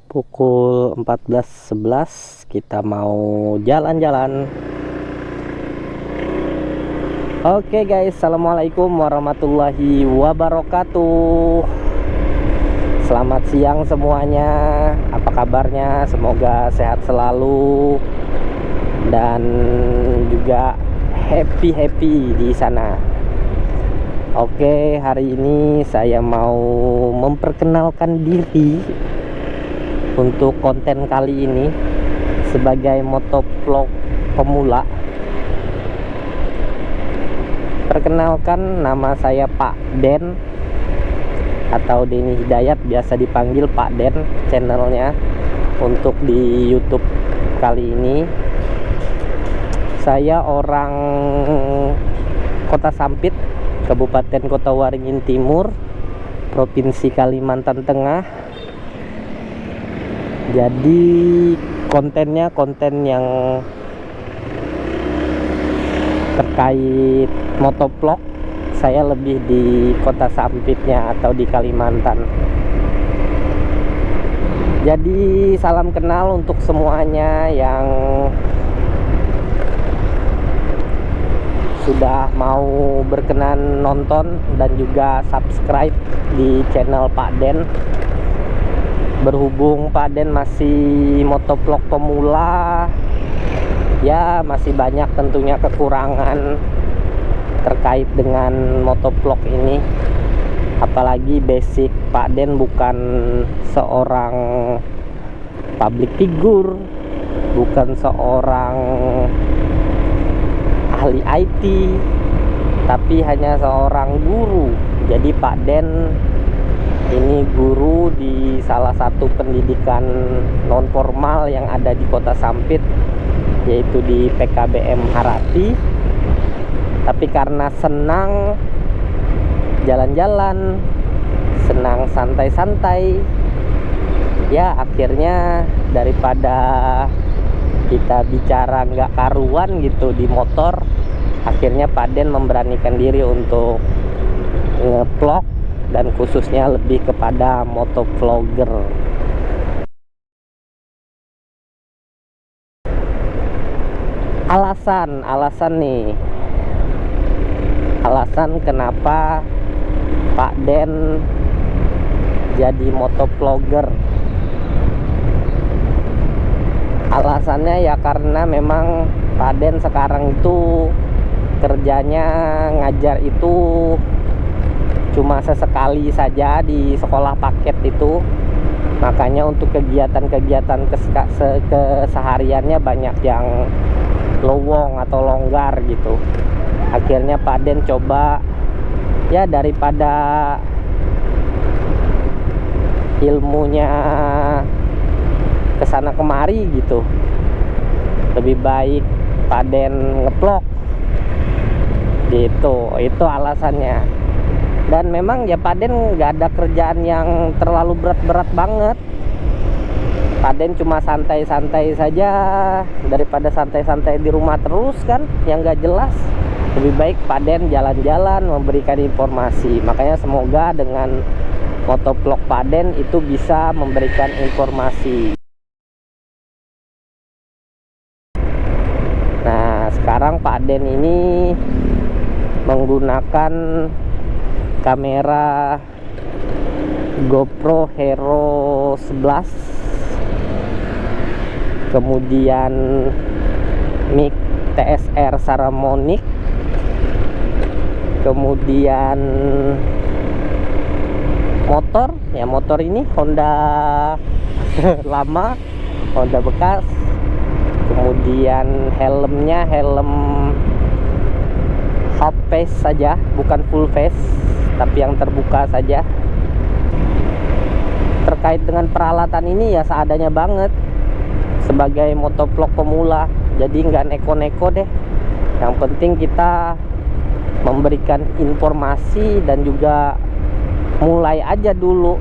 Pukul 14.11 kita mau jalan-jalan. Oke guys, assalamualaikum warahmatullahi wabarakatuh. Selamat siang semuanya. Apa kabarnya? Semoga sehat selalu dan juga happy di sana. Oke, hari ini saya mau memperkenalkan diri untuk konten kali ini sebagai motovlog pemula. Perkenalkan, nama saya Pak Den atau Denny Hidayat, biasa dipanggil Pak Den channelnya untuk di YouTube. Kali ini saya orang Kota Sampit, Kabupaten Kota Waringin Timur, Provinsi Kalimantan Tengah. Jadi kontennya konten yang terkait motovlog. Saya lebih di Kota Sampitnya atau di Kalimantan. Jadi salam kenal untuk semuanya yang sudah mau berkenan nonton dan juga subscribe di channel Pak Den. Berhubung Pak Den masih motovlog pemula, ya masih banyak tentunya kekurangan terkait dengan motovlog ini. Apalagi basic Pak Den bukan seorang public figure, bukan seorang ahli IT, tapi hanya seorang guru. Jadi Pak Den ini guru di salah satu pendidikan non formal yang ada di Kota Sampit, yaitu di PKBM Harati. Tapi karena senang jalan-jalan, senang santai-santai, ya akhirnya daripada kita bicara nggak karuan gitu di motor, akhirnya Pak Den memberanikan diri untuk nge-vlog, dan khususnya lebih kepada motovlogger. Alasan kenapa Pak Den jadi motovlogger. Alasannya ya karena memang Pak Den sekarang itu kerjanya ngajar itu cuma sesekali saja di sekolah paket itu. Makanya untuk kegiatan-kegiatan kesehariannya banyak yang lowong atau longgar gitu. Akhirnya Pak Den coba, ya daripada ilmunya kesana kemari gitu, lebih baik Pak Den ngeplok gitu. Itu alasannya. Dan memang ya Pak Den nggak ada kerjaan yang terlalu berat-berat banget. Pak Den cuma santai-santai saja, daripada santai-santai di rumah terus kan yang nggak jelas. Lebih baik Pak Den jalan-jalan, memberikan informasi. Makanya semoga dengan motovlog Pak Den itu bisa memberikan informasi. Nah, sekarang Pak Den ini menggunakan kamera GoPro Hero 11, kemudian mic TSR Saramonic, kemudian motor ini Honda lama, Honda bekas. Kemudian helmnya helm half face saja, bukan full face, tapi yang terbuka saja. Terkait dengan peralatan ini ya seadanya banget sebagai motovlog pemula. Jadi nggak neko-neko deh. Yang penting kita memberikan informasi dan juga mulai aja dulu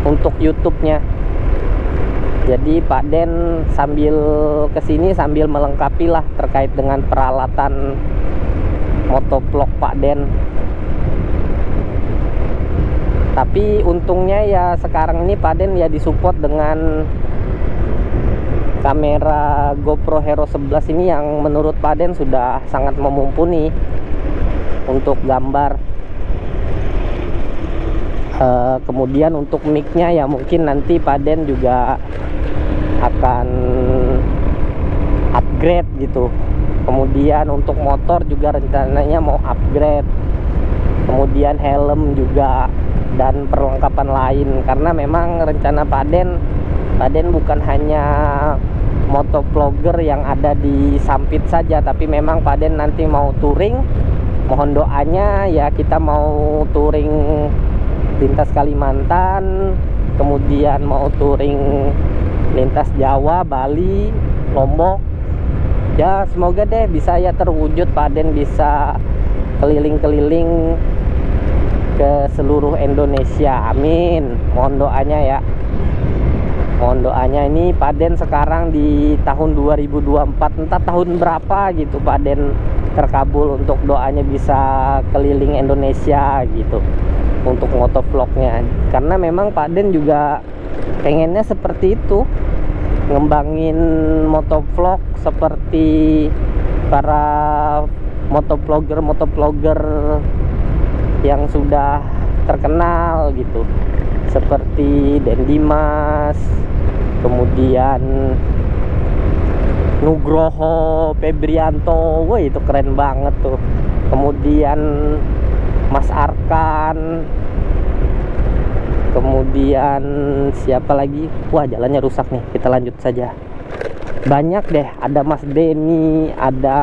untuk YouTube-nya. Jadi Pak Den sambil kesini sambil melengkapi lah terkait dengan peralatan motovlog Pak Den. Tapi untungnya ya sekarang ini Pak Den ya disupport dengan kamera GoPro Hero 11 ini yang menurut Pak Den sudah sangat memumpuni untuk gambar. Kemudian untuk mic-nya ya mungkin nanti Pak Den juga akan upgrade gitu. Kemudian untuk motor juga rencananya mau upgrade. Kemudian helm juga dan perlengkapan lain, karena memang rencana Pak Den bukan hanya motovlogger yang ada di Sampit saja, tapi memang Pak Den nanti mau touring. Mohon doanya ya, kita mau touring lintas Kalimantan, kemudian mau touring lintas Jawa, Bali, Lombok. Ya semoga deh bisa ya terwujud, Pak Den bisa keliling-keliling ke seluruh Indonesia. Amin. Mohon doanya ya. Mohon doanya. Ini Pak Den sekarang di tahun 2024, entah tahun berapa gitu Pak Den terkabul untuk doanya bisa keliling Indonesia gitu untuk motovlognya. Karena memang Pak Den juga pengennya seperti itu, ngembangin motovlog seperti para motovlogger yang sudah terkenal gitu, seperti Den Dimas, kemudian Nugroho Febrianto, wah itu keren banget tuh. Kemudian Mas Arkan, kemudian siapa lagi? Wah jalannya rusak nih, kita lanjut saja. Banyak deh, ada Mas Denny, ada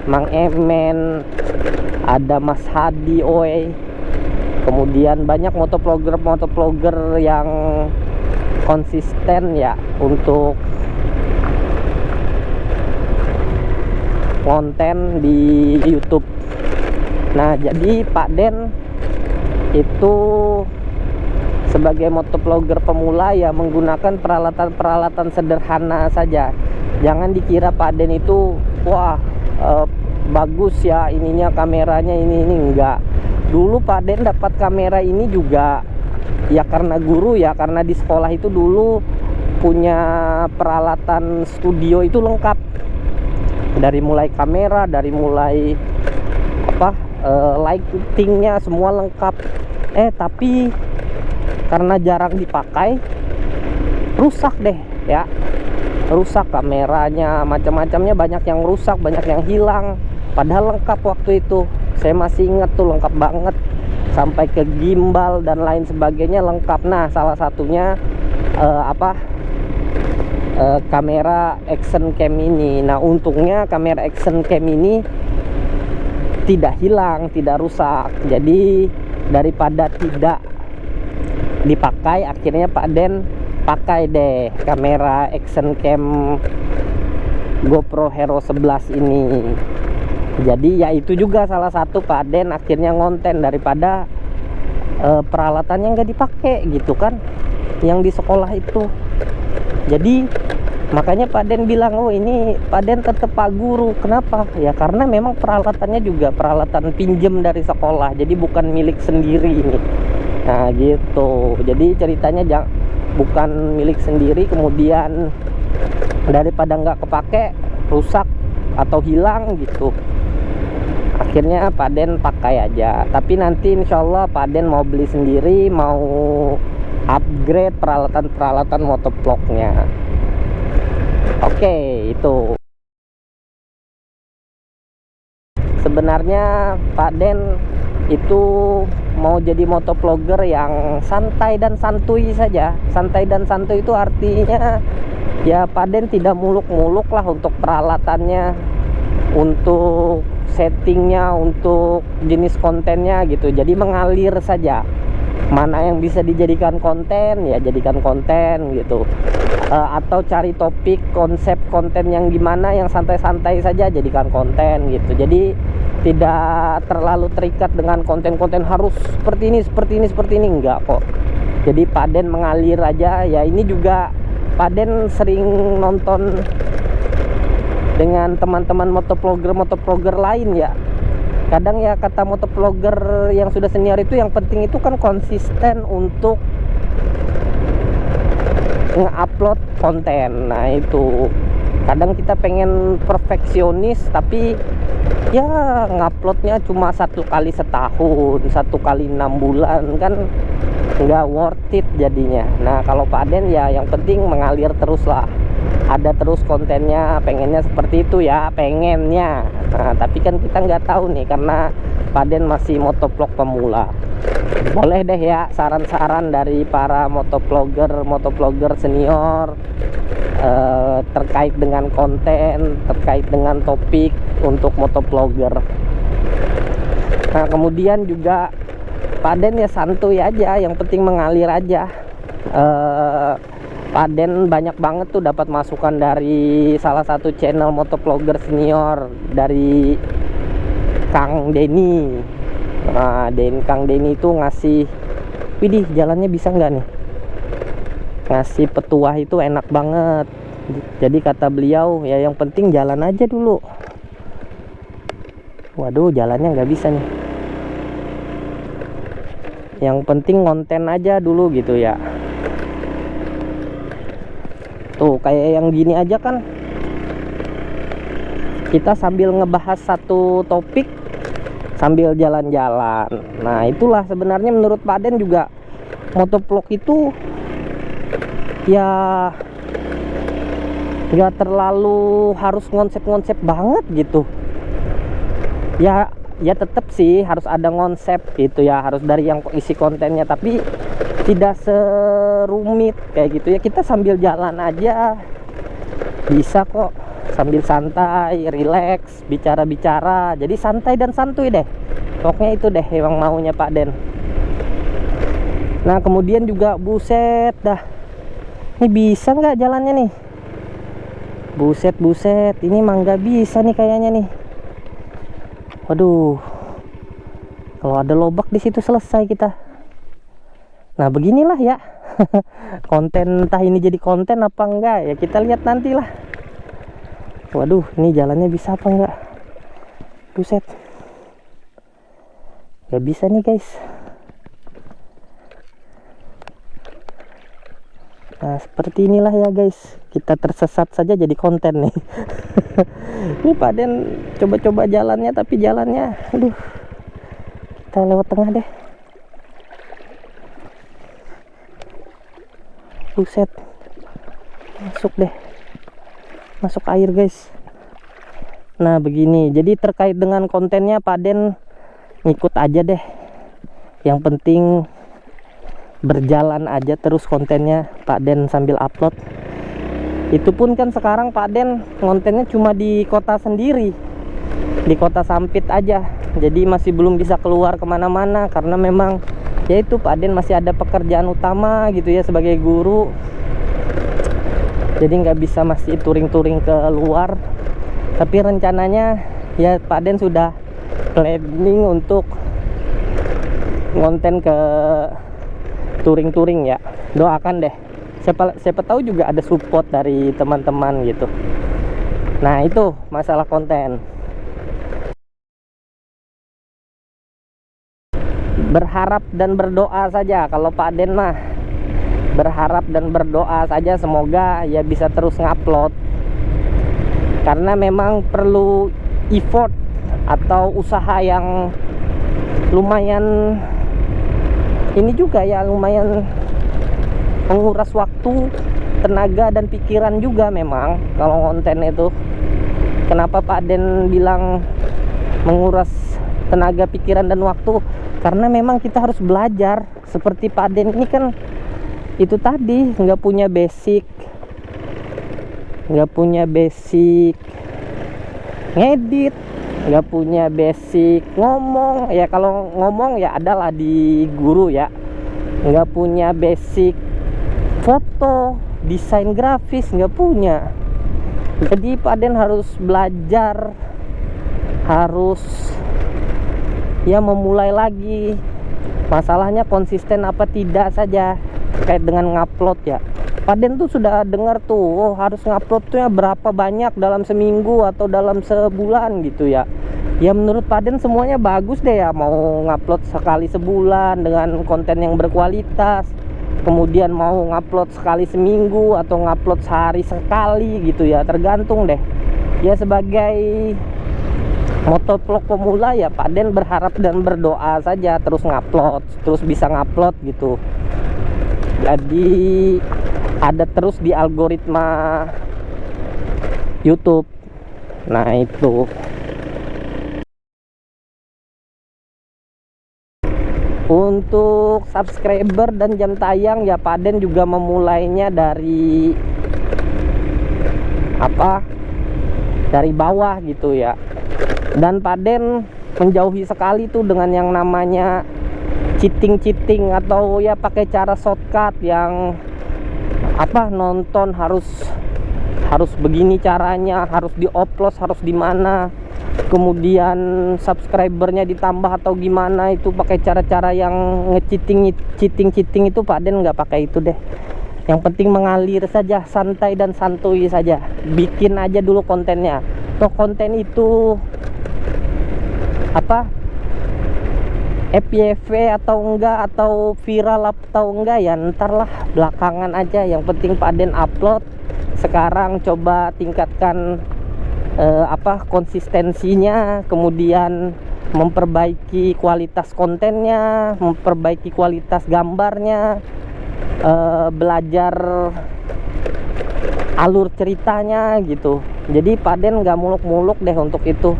Mang Emen, ada Mas Hadi Oe. Kemudian banyak motovlogger yang konsisten ya untuk konten di YouTube. Nah jadi Pak Den itu sebagai motovlogger pemula ya menggunakan peralatan sederhana saja. Jangan dikira Pak Den itu wah bagus ya ininya, kameranya ini enggak. Dulu Pak Den dapat kamera ini juga ya karena guru ya, karena di sekolah itu dulu punya peralatan studio itu lengkap, dari mulai kamera, dari mulai lightingnya semua lengkap. Tapi karena jarang dipakai rusak deh ya, rusak kameranya, macam-macamnya banyak yang rusak, banyak yang hilang. Padahal lengkap waktu itu, saya masih ingat tuh lengkap banget, sampai ke gimbal dan lain sebagainya lengkap. Nah salah satunya kamera action cam ini. Nah untungnya kamera action cam ini tidak hilang, tidak rusak. Jadi daripada tidak dipakai, akhirnya Pak Den pakai deh kamera action cam GoPro Hero 11 ini. Jadi ya itu juga salah satu Pak Den akhirnya ngonten daripada peralatannya nggak dipakai gitu kan, yang di sekolah itu. Jadi makanya Pak Den bilang, oh ini Pak Den tetap Pak Guru. Kenapa? Ya karena memang peralatannya juga peralatan pinjem dari sekolah, jadi bukan milik sendiri ini. Nah gitu, jadi ceritanya bukan milik sendiri, kemudian daripada nggak kepake, rusak atau hilang gitu, akhirnya Pak Den pakai aja. Tapi nanti insya Allah Pak Den mau beli sendiri, mau upgrade peralatan motovlognya. Oke, itu sebenarnya Pak Den itu mau jadi motovlogger yang santai dan santuy saja. Santai dan santuy itu artinya ya Pak Den tidak muluk-muluk lah untuk peralatannya, untuk settingnya, untuk jenis kontennya gitu. Jadi mengalir saja, mana yang bisa dijadikan konten ya jadikan konten gitu, atau cari topik konsep konten yang gimana, yang santai-santai saja jadikan konten gitu. Jadi tidak terlalu terikat dengan konten-konten harus seperti ini enggak kok. Jadi Pak Den mengalir aja ya. Ini juga Pak Den sering nonton dengan teman-teman motovlogger lain ya, kadang ya kata motovlogger yang sudah senior itu, yang penting itu kan konsisten untuk nge-upload konten. Nah itu kadang kita pengen perfeksionis tapi ya nguploadnya cuma 1 kali setahun, 1 kali 6 bulan, kan nggak worth it jadinya. Nah kalau Pak Den ya yang penting mengalir terus lah, ada terus kontennya, pengennya seperti itu ya, pengennya. Nah tapi kan kita nggak tahu nih, karena Pak Den masih motovlog pemula. Boleh deh ya saran-saran dari para motovlogger senior terkait dengan konten, terkait dengan topik untuk motovlogger. Nah kemudian juga Pak Den ya santuy aja, yang penting mengalir aja. Pak Den banyak banget tuh dapat masukan dari salah satu channel motovlogger senior, dari Kang Denny. Nah Kang Denny itu ngasih, widih jalannya bisa nggak nih, ngasih petuah itu enak banget. Jadi kata beliau ya yang penting jalan aja dulu. Waduh jalannya nggak bisa nih, yang penting konten aja dulu gitu ya. Tuh kayak yang gini aja kan, kita sambil ngebahas satu topik sambil jalan-jalan. Nah itulah sebenarnya menurut Pak Den juga motovlog itu ya nggak terlalu harus konsep-konsep banget gitu ya. Ya tetap sih harus ada konsep gitu ya, harus dari yang isi kontennya, tapi tidak serumit kayak gitu ya. Kita sambil jalan aja bisa kok, sambil santai, relax, bicara-bicara. Jadi santai dan santuy deh, pokoknya itu deh yang maunya Pak Den. Nah kemudian juga buset dah, ini bisa nggak jalannya nih? Buset ini mah nggak bisa nih kayaknya nih. Waduh, kalau ada lobak di situ selesai kita. Nah beginilah ya konten, entah ini jadi konten apa enggak ya kita lihat nantilah. Waduh ini jalannya bisa apa enggak? Buset, nggak bisa nih guys. Nah seperti inilah ya guys, kita tersesat saja jadi konten nih. Ini Pak Den coba-coba jalannya, tapi jalannya aduh, kita lewat tengah deh. Buset, masuk deh, masuk air guys. Nah begini, jadi terkait dengan kontennya Pak Den ngikut aja deh, yang penting berjalan aja terus kontennya Pak Den sambil upload. Itu pun kan sekarang Pak Den kontennya cuma di kota sendiri, di kota Sampit aja, jadi masih belum bisa keluar kemana-mana karena memang yaitu Pak Den masih ada pekerjaan utama gitu ya sebagai guru, jadi nggak bisa masih touring-touring ke luar. Tapi rencananya ya Pak Den sudah planning untuk konten ke touring-touring ya. Doakan deh, siapa tahu juga ada support dari teman-teman gitu. Nah itu masalah konten. Berharap dan berdoa saja kalau Pak Den mah, berharap dan berdoa saja semoga ya bisa terus ngupload, karena memang perlu effort atau usaha yang lumayan ini juga ya, lumayan menguras waktu, tenaga dan pikiran juga memang kalau konten itu. Kenapa Pak Den bilang menguras tenaga, pikiran dan waktu? Karena memang kita harus belajar. Seperti Pak Den ini kan itu tadi nggak punya basic ngedit, nggak punya basic ngomong ya. Kalau ngomong ya adalah di guru ya, nggak punya basic foto, desain grafis, nggak punya. Jadi Pak Den harus belajar, harus ya memulai lagi. Masalahnya konsisten apa tidak saja terkait dengan ngupload ya. Pak Den tuh sudah dengar tuh, oh harus ngupload tuh ya berapa banyak dalam seminggu atau dalam sebulan gitu ya. Ya menurut Paden semuanya bagus deh ya, mau ngupload sekali sebulan dengan konten yang berkualitas, kemudian mau ngupload sekali seminggu atau ngupload sehari sekali gitu ya, tergantung deh. Ya sebagai motovlog pemula ya Paden berharap dan berdoa saja terus ngupload, terus bisa ngupload gitu. Jadi ada terus di algoritma YouTube. Nah itu. Untuk subscriber dan jam tayang ya Paden juga memulainya dari dari bawah gitu ya. Dan Paden menjauhi sekali tuh dengan yang namanya cheating atau ya pakai cara shortcut yang nonton harus begini caranya, harus dioplos, harus di mana, kemudian subscribernya ditambah atau gimana, itu pakai cara-cara yang cheating itu Paden nggak pakai itu deh. Yang penting mengalir saja, santai dan santuy saja, bikin aja dulu kontennya. Toh konten itu FYP atau enggak, atau viral atau enggak ya ntar lah, belakangan aja. Yang penting Paden upload. Sekarang coba tingkatkan konsistensinya, kemudian memperbaiki kualitas kontennya, memperbaiki kualitas gambarnya, belajar alur ceritanya gitu. Jadi Paden nggak muluk-muluk deh untuk itu.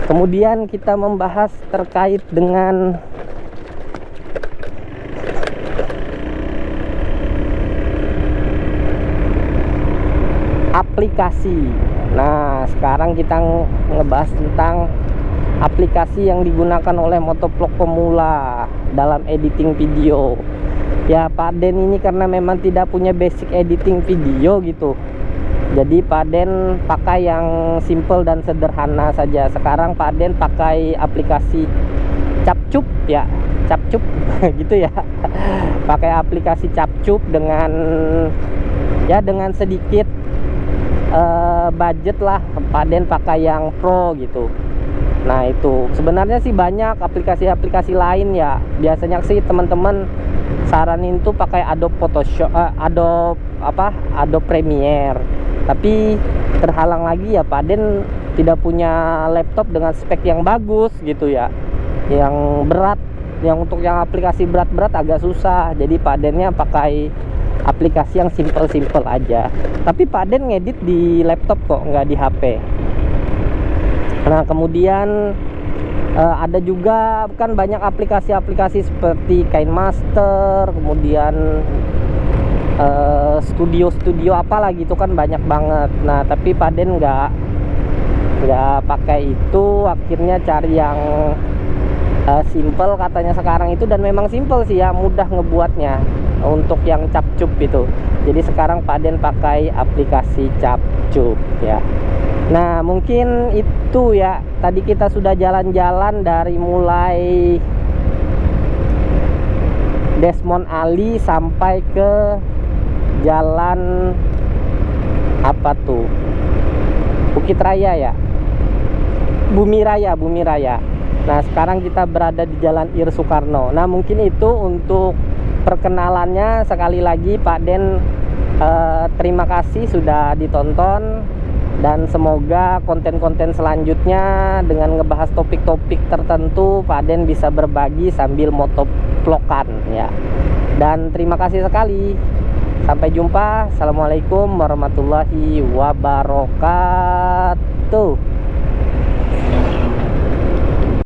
Kemudian kita membahas terkait dengan aplikasi. Nah, sekarang kita ngebahas tentang aplikasi yang digunakan oleh motovlog pemula dalam editing video. Ya, Paden ini karena memang tidak punya basic editing video gitu. Jadi Paden pakai yang simple dan sederhana saja. Sekarang Paden pakai aplikasi Capcup ya, Capcup gitu ya. Pakai aplikasi Capcup dengan sedikit budget lah. Paden pakai yang pro gitu. Nah itu sebenarnya sih banyak aplikasi-aplikasi lain ya. Biasanya sih teman-teman saranin tuh pakai Adobe Photoshop, Adobe Premiere. Tapi terhalang lagi ya Paden tidak punya laptop dengan spek yang bagus gitu ya, yang berat, yang untuk yang aplikasi berat-berat agak susah. Jadi Padennya pakai aplikasi yang simple aja. Tapi Paden ngedit di laptop kok, nggak di HP. Nah kemudian ada juga kan banyak aplikasi-aplikasi seperti KineMaster, kemudian studio apa lagi itu kan banyak banget. Nah tapi Paden nggak pakai itu, akhirnya cari yang simple katanya sekarang itu, dan memang simple sih ya, mudah ngebuatnya untuk yang Capcup itu. Jadi sekarang Paden pakai aplikasi Capcup ya. Nah mungkin itu ya, tadi kita sudah jalan-jalan dari mulai Desmond Ali sampai ke jalan Bukit Raya ya, Bumi Raya. Nah sekarang kita berada di Jalan Ir Soekarno. Nah mungkin itu untuk perkenalannya. Sekali lagi Paden terima kasih sudah ditonton, dan semoga konten-konten selanjutnya dengan ngebahas topik-topik tertentu Paden bisa berbagi sambil motovlogan ya. Dan terima kasih sekali. Sampai jumpa. Assalamualaikum warahmatullahi wabarakatuh.